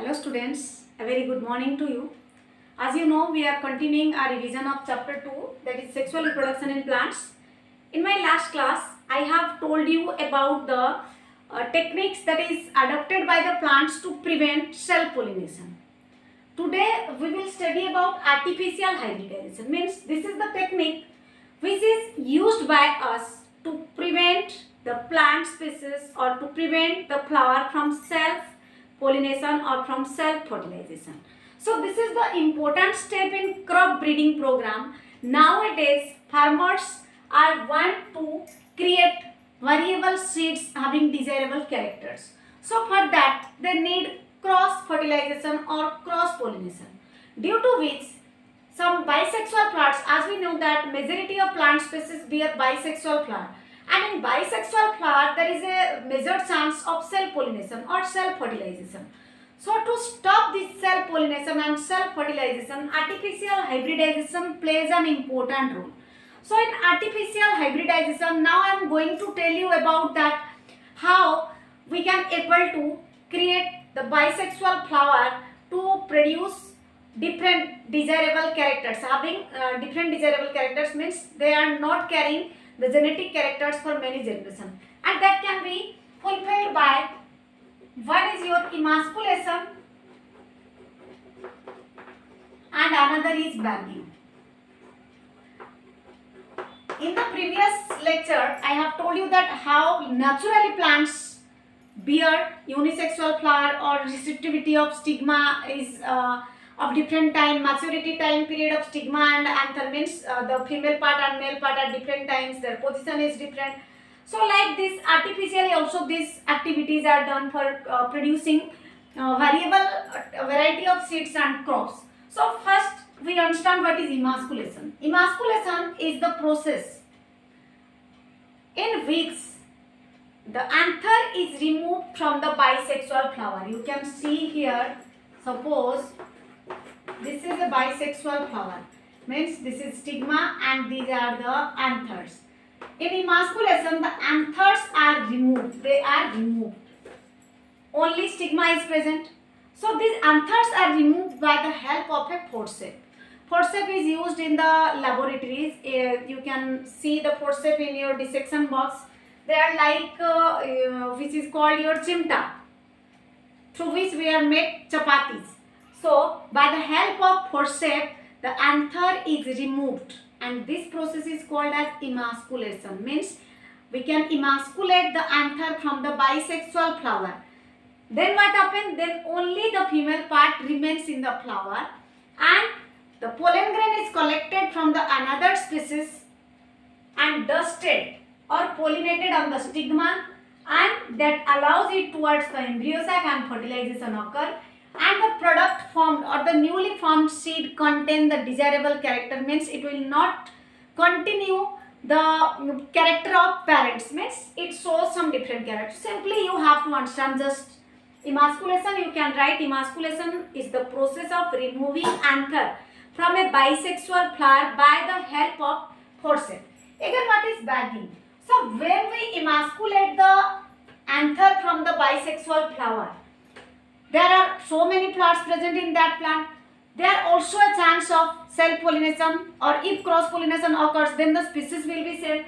Hello students, a very good morning to you. As you know, we are continuing our revision of chapter 2, that is sexual reproduction in plants. In my last class, I have told you about the techniques that is adopted by the plants to prevent self-pollination. Today, we will study about artificial hybridization. Means this is the technique which is used by us to prevent the plant species or to prevent the flower from self-pollination or from self-fertilization. So this is the important step in crop breeding program. Nowadays, farmers are want to create variable seeds having desirable characters. So for that, they need cross fertilization or cross pollination, due to which some bisexual plants, as we know that majority of plant species bear bisexual flower, and in bisexual flower there is a major chance of self pollination or self fertilization. So to stop this self pollination and self fertilization, artificial hybridization plays an important role. So in artificial hybridization, now I am going to tell you about that how we can able to create the bisexual flower to produce different desirable characters. Having different desirable characters means they are not carrying the genetic characters for many generations, and that can be fulfilled by one is your emasculation and another is bagging. In the previous lecture, I have told you that how naturally plants bear unisexual flower or receptivity of stigma is of different time, maturity time period of stigma and anther means the female part and male part at different times, their position is different. So like this, artificially also these activities are done for producing variety of seeds and crops. So first we understand what is emasculation. Emasculation is the process in which the anther is removed from the bisexual flower. You can see here, suppose this is a bisexual flower, means this is stigma and these are the anthers. In emasculation, the anthers are removed, they are removed. Only stigma is present. So these anthers are removed by the help of a forceps. Forceps is used in the laboratories. You can see the forceps in your dissection box. They are like which is called your chimta, through which we are made chapatis. So by the help of forceps, the anther is removed, and this process is called as emasculation. Means we can emasculate the anther from the bisexual flower. Then what happens? Then only the female part remains in the flower, and the pollen grain is collected from the another species and dusted or pollinated on the stigma, and that allows it towards the embryo sac and fertilization occur, and the product formed or the newly formed seed contain the desirable character, means it will not continue the character of parents, means it shows some different character. Simply you have to understand just emasculation. You can write emasculation is the process of removing anther from a bisexual flower by the help of forceps. Again, what is bagging? So when we emasculate the anther from the bisexual flower, there are so many flowers present in that plant. There are also a chance of self-pollination, or if cross-pollination occurs, then the species will be saved.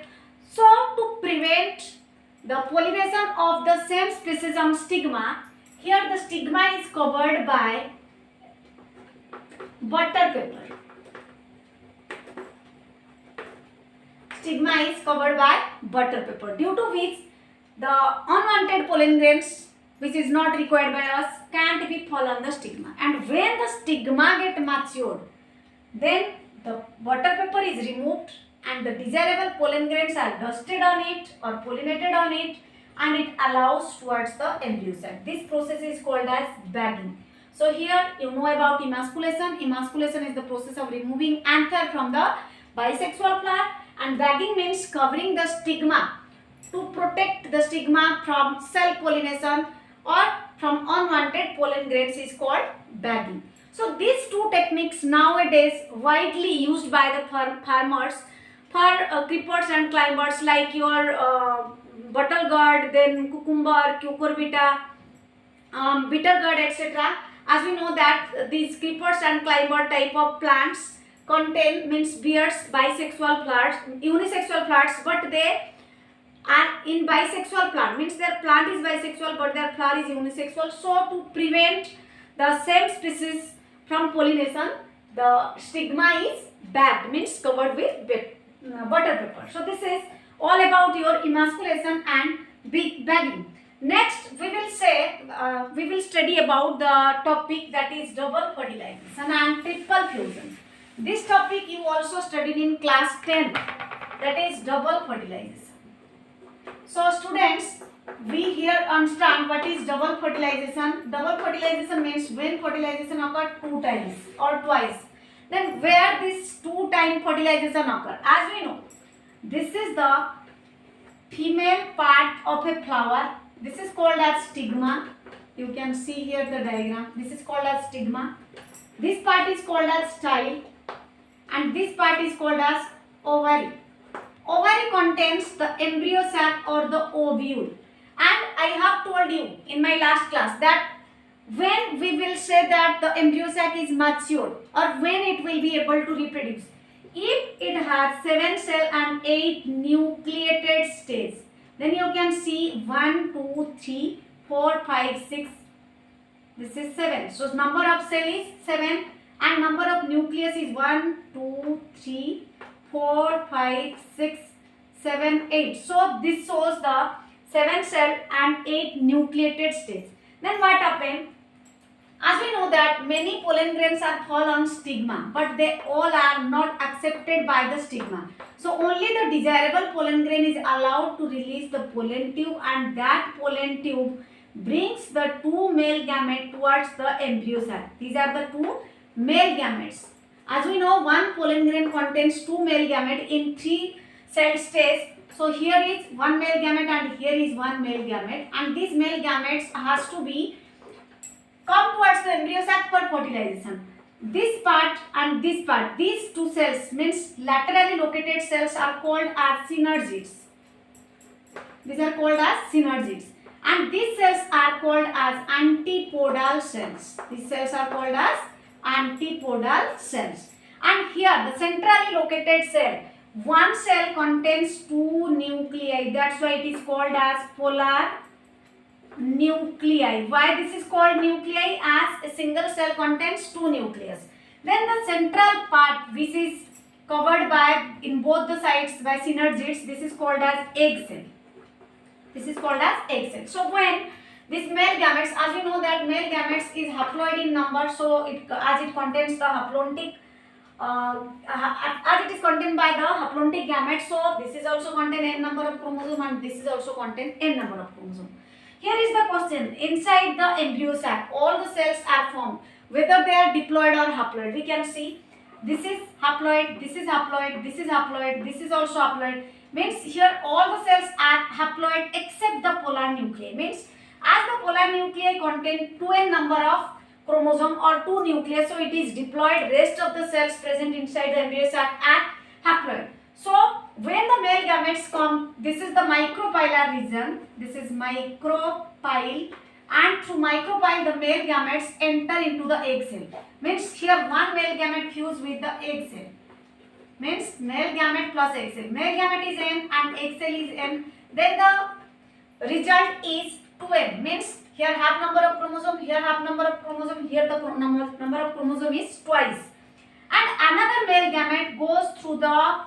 So to prevent the pollination of the same species on stigma, here the stigma is covered by butter paper. Stigma is covered by butter paper, due to which the unwanted pollen grains which is not required by us can't be fall on the stigma. And when the stigma get matured, then the butter paper is removed and the desirable pollen grains are dusted on it or pollinated on it, and it allows towards the embryo sac. This process is called as bagging. So here you know about emasculation. Emasculation is the process of removing anther from the bisexual flower, and bagging means covering the stigma to protect the stigma from self-pollination or from unwanted pollen grains is called bagging. So these two techniques nowadays widely used by the farmers for creepers and climbers like your bottle gourd, then cucumber, cucurbita, bitter gourd, etc. As we know that these creepers and climber type of plants contain means bears bisexual flowers, unisexual flowers, but they are in bisexual plant means their plant is bisexual but their flower is unisexual. So to prevent the same species from pollination, the stigma is bagged means covered with butter paper. So this is all about your emasculation and bagging. Next we will say we will study about the topic that is double fertilization and triple fusion. This topic you also studied in class 10, that is double fertilization. So students, we here understand what is double fertilization. Double fertilization means when fertilization occurs 2 times or twice. Then where this 2-time fertilization occur? As we know, this is the female part of a flower. This is called as stigma. You can see here the diagram. This is called as stigma. This part is called as style, and this part is called as ovary. Ovary contains the embryo sac or the ovule. And I have told you in my last class that when we will say that the embryo sac is matured or when it will be able to reproduce, if it has 7 cell and 8 nucleated stages, then you can see 1, 2, 3, 4, 5, 6. This is 7. So number of cell is 7 and number of nucleus is 1, 2, 3, 4, 5, 6, 7, 8. So this shows the 7 cell and 8 nucleated stages. Then what happened? As we know that many pollen grains are fall on stigma, but they all are not accepted by the stigma. So only the desirable pollen grain is allowed to release the pollen tube, and that pollen tube brings the 2 male gametes towards the embryo sac. These are the 2 male gametes. As we know, one pollen grain contains 2 male gametes in 3 cell stage. So here is 1 male gamete and here is 1 male gamete, and these male gametes has to be come towards the embryo sac for fertilization. This part and this part, these 2 cells means laterally located cells are called as synergids. These are called as synergids, and these cells are called as antipodal cells. These cells are called as antipodal cells. And here the centrally located cell, one cell contains 2 nuclei. That's why it is called as polar nuclei. Why this is called nuclei? As a single cell contains 2 nucleus. Then the central part, which is covered by in both the sides by synergids, this is called as egg cell. This is called as egg cell. So when this male gametes, as we know that male gametes is haploid in number, so as it contains the haplontic as it is contained by the haplontic gamete, so this is also contain n number of chromosome and this is also contain n number of chromosome. Here is the question: inside the embryo sac, all the cells are formed, whether they are diploid or haploid. We can see this is haploid, this is haploid, this is haploid, this is also haploid. Means here all the cells are haploid except the polar nuclei. Means as the polar nuclei contain 2n number of chromosome or 2 nucleus, so it is diploid. Rest of the cells present inside the embryo sac are haploid. So when the male gametes come, this is the micropylar region. This is micropyle, and through micropyle the male gametes enter into the egg cell. Means here one male gamete fuse with the egg cell. Means male gamete plus egg cell. Male gamete is n and egg cell is n. Then the result is 2n. Means here half number of chromosome, here half number of chromosome, here the number of chromosome is twice. And another male gamete goes through the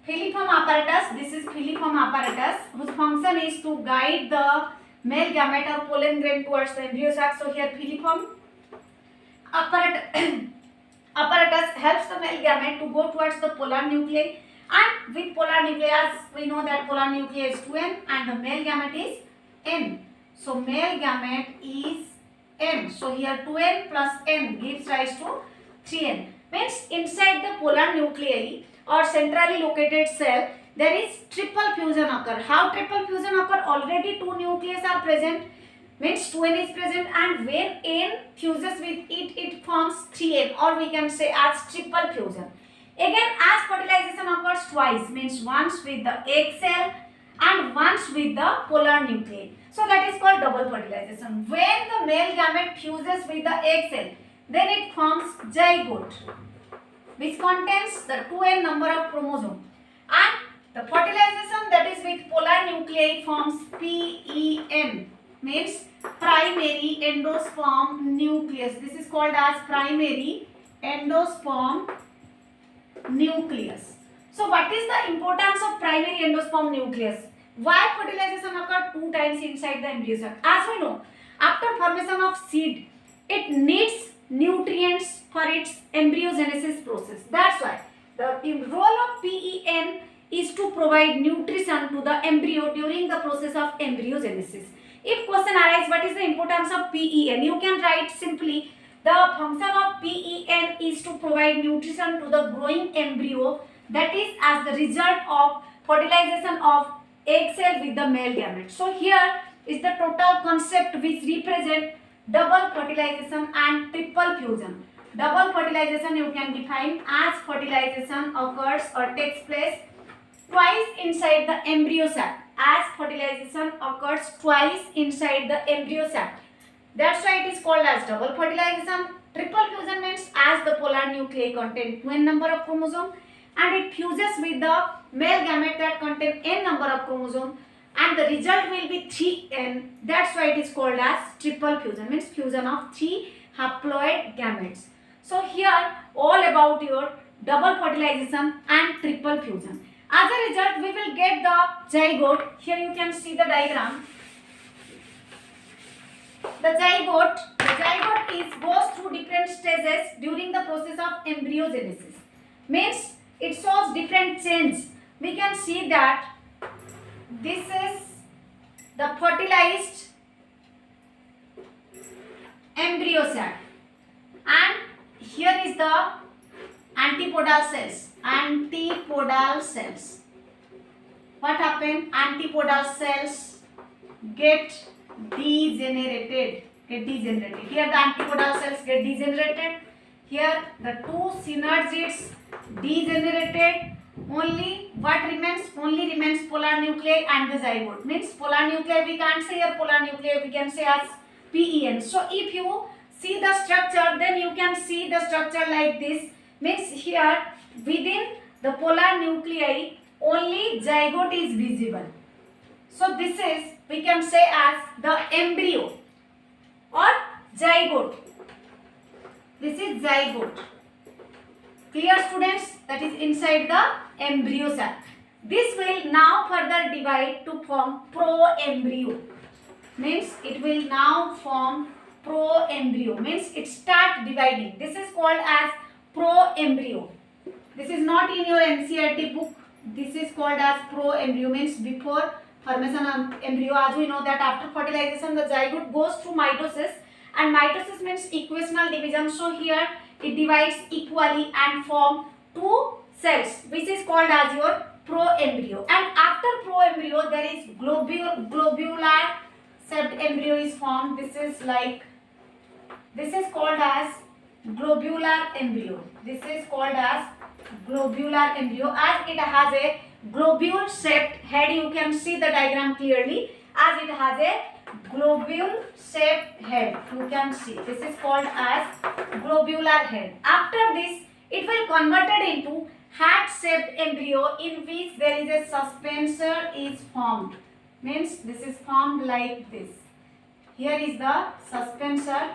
filiform apparatus. This is filiform apparatus whose function is to guide the male gamete or pollen grain towards the embryo sac. So here filiform apparatus helps the male gamete to go towards the polar nuclei, and with polar nuclei, as we know that polar nuclei is 2n and the male gamete is n. So male gamete is n. So here 2n plus n gives rise to 3n. Means inside the polar nuclei or centrally located cell, there is triple fusion occur. How triple fusion occur? Already 2 nucleus are present. Means 2n is present, and when n fuses with it, it forms 3n, or we can say as triple fusion. Again, as fertilization occurs twice, means once with the egg cell and once with the polar nuclei. So that is called double fertilization. When the male gamete fuses with the egg cell, then it forms zygote, which contains the 2n number of chromosome, and the fertilization that is with polar nuclei forms PEN, means primary endosperm nucleus. This is called as primary endosperm nucleus. So what is the importance of primary endosperm nucleus? Why fertilization occurs 2 times inside the embryo sac? As we know, after formation of seed, it needs nutrients for its embryogenesis process. That's why the role of PEN is to provide nutrition to the embryo during the process of embryogenesis. If question arises, what is the importance of PEN? You can write simply, the function of PEN is to provide nutrition to the growing embryo, that is as the result of fertilization of egg cell with the male gamete. So here is the total concept which represent double fertilization and triple fusion. Double fertilization you can define as fertilization occurs or takes place twice inside the embryo sac. As fertilization occurs twice inside the embryo sac. That's why it is called as double fertilization. Triple fusion means as the polar nuclei contain 2n number of chromosome and it fuses with the male gamete that contain n number of chromosome, and the result will be 3n. That's why it is called as triple fusion, means fusion of 3 haploid gametes. So here all about your double fertilization and triple fusion. As a result, we will get the zygote. Here you can see the diagram. The zygote goes through different stages during the process of embryogenesis. Means it shows different change. We can see that this is the fertilized embryo sac, and here is the antipodal cells. Antipodal cells. What happened? Antipodal cells get degenerated. Here the antipodal cells get degenerated. Here the 2 synergids degenerated. Only what remains? Only remains polar nuclei and the zygote. Means polar nuclei we can't say here polar nuclei, we can say as PEN. So if you see the structure, then you can see the structure like this. Means here within the polar nuclei only zygote is visible. So this is, we can say as the embryo or zygote. This is zygote. Clear students? That is inside the embryo sac. This will now further divide to form proembryo. Means it will now form proembryo. Means it start dividing. This is called as proembryo. This is not in your NCERT book. This is called as proembryo. Means before formation of embryo, as we know that after fertilization the zygote goes through mitosis, and mitosis means equational division. So here it divides equally and form 2 cells, which is called as your proembryo. And after proembryo there is globular shaped embryo is formed. This is called as globular embryo. This is called as globular embryo, as it has a globule shaped head. You can see the diagram clearly, as it has a globule shaped head. You can see this is called as globular head. After this it will converted into hat shaped embryo, in which there is a suspensor is formed. Means this is formed like this. Here is the suspensor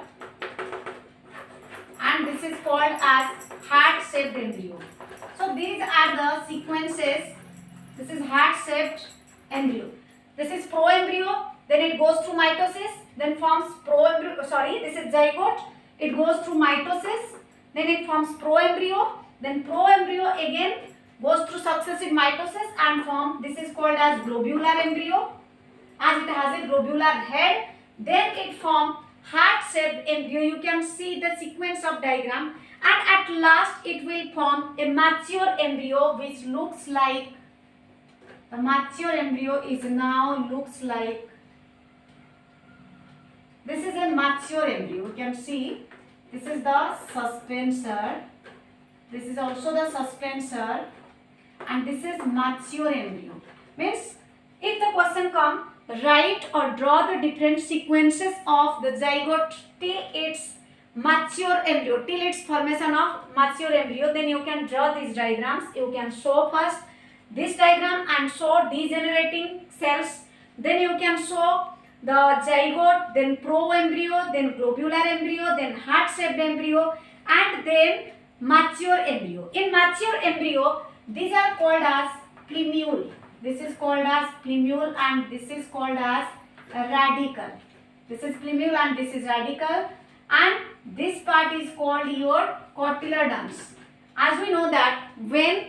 and this is called as hat shaped embryo. So these are the sequences. This is hat shaped embryo. This is proembryo, then it goes through mitosis, then forms proembryo. This is zygote. It goes through mitosis, then it forms proembryo, then proembryo again goes through successive mitosis and form. This is called as globular embryo, as it has a globular head. Then it forms hat shaped embryo. You can see the sequence of diagram, and at last it will form a mature embryo, which looks like, the mature embryo is now looks like, this is a mature embryo. You can see this is the suspensor, this is also the suspensor, and this is mature embryo. Means if the question comes write or draw the different sequences of the zygote till its mature embryo, till its formation of mature embryo. Then you can draw these diagrams. You can show first this diagram and show degenerating cells. Then you can show the zygote, then pro-embryo, then globular embryo, then heart-shaped embryo, and then mature embryo. In mature embryo, these are called as plumule. This is called as plumule and this is called as radicle. This is plumule and this is radicle, and this part is called your cotyledons. As we know that when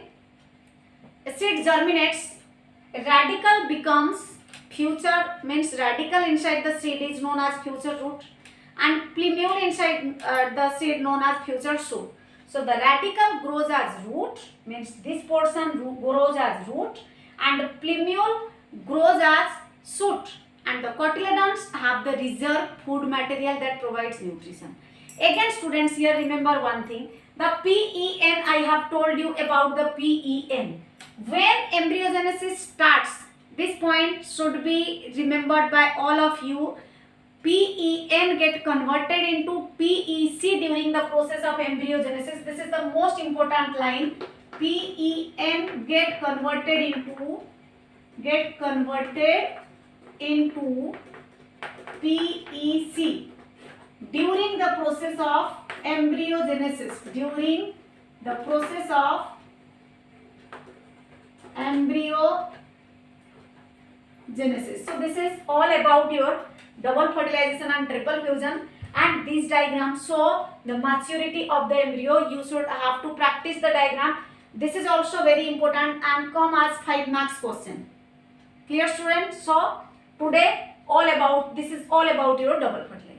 seed germinates, radicle becomes future, means radicle inside the seed is known as future root, and plumule inside the seed known as future shoot. So the radicle grows as root, means this portion grows as root, and the plumule grows as shoot, and the cotyledons have the reserve food material that provides nutrition. Again students, here remember one thing, the PEN, I have told you about the PEN. When embryogenesis starts, this point should be remembered by all of you. PEN get converted into PEC during the process of embryogenesis. This is the most important line. PEN get converted into PEC during the process of embryogenesis. During the process of embryogenesis. So this is all about your double fertilization and triple fusion, and these diagrams show the maturity of the embryo. You should have to practice the diagram. This is also very important and come as 5 marks question. Clear students? So today this is all about your double fertilization.